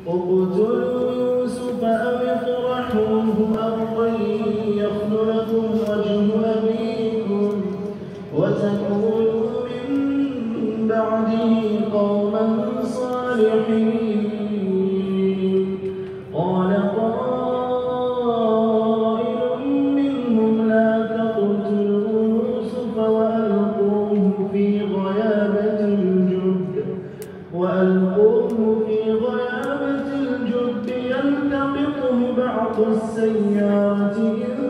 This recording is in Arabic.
اقتلوا يوسف أو اطرحوه أرضا يخل لكم وجه أبيكم وتكونوا من بعده قوما صالحين. قال قائل منهم لا تقتلوا يوسف وألقوه في غيابة الجب يلتقطه بعض السيارة إن